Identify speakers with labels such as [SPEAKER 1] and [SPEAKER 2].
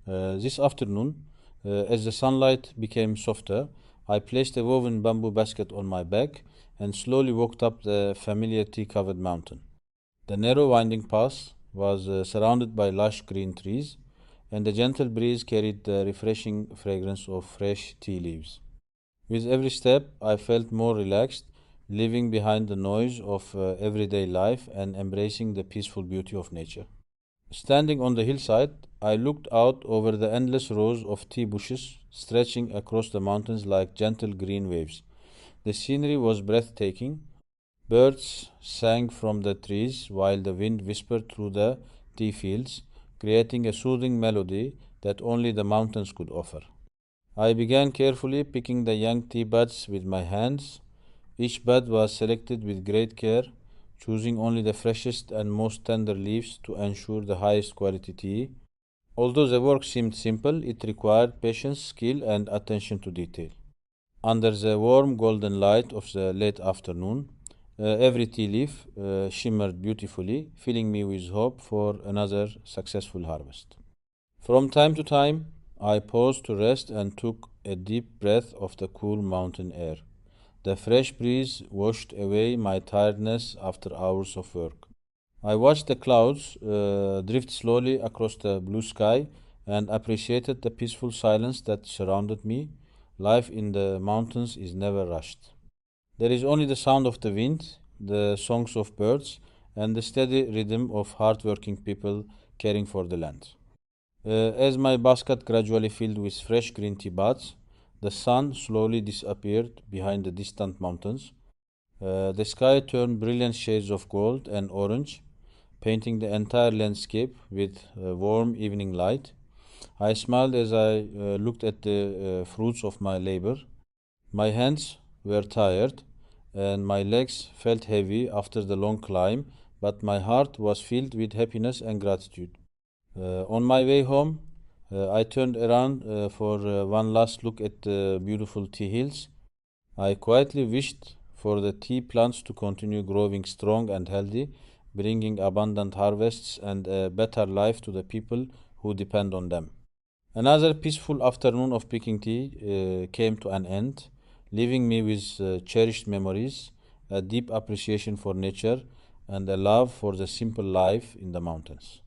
[SPEAKER 1] This afternoon, as the sunlight became softer, I placed a woven bamboo basket on my back and slowly walked up the familiar tea covered mountain. The narrow winding path was surrounded by lush green trees, and the gentle breeze carried the refreshing fragrance of fresh tea leaves. With every step, I felt more relaxed, leaving behind the noise of everyday life and embracing the peaceful beauty of nature. Standing on the hillside, I looked out over the endless rows of tea bushes stretching across the mountains like gentle green waves. The scenery was breathtaking. Birds sang from the trees while the wind whispered through the tea fields, creating a soothing melody that only the mountains could offer. I began carefully picking the young tea buds with my hands. Each bud was selected with great care, choosing only the freshest and most tender leaves to ensure the highest quality tea. Although the work seemed simple, it required patience, skill, and attention to detail. Under the warm golden light of the late afternoon, every tea leaf shimmered beautifully, filling me with hope for another successful harvest. From time to time, I paused to rest and took a deep breath of the cool mountain air. The fresh breeze washed away my tiredness after hours of work. I watched the clouds drift slowly across the blue sky and appreciated the peaceful silence that surrounded me. Life in the mountains is never rushed. There is only the sound of the wind, the songs of birds, and the steady rhythm of hard-working people caring for the land. As my basket gradually filled with fresh green tea buds, the sun slowly disappeared behind the distant mountains. The sky turned brilliant shades of gold and orange, painting the entire landscape with warm evening light. I smiled as I looked at the fruits of my labor. My hands were tired and my legs felt heavy after the long climb, but my heart was filled with happiness and gratitude. On my way home, I turned around for one last look at the beautiful tea hills. I quietly wished for the tea plants to continue growing strong and healthy, bringing abundant harvests and a better life to the people who depend on them. Another peaceful afternoon of picking tea came to an end, leaving me with cherished memories, a deep appreciation for nature, and a love for the simple life in the mountains.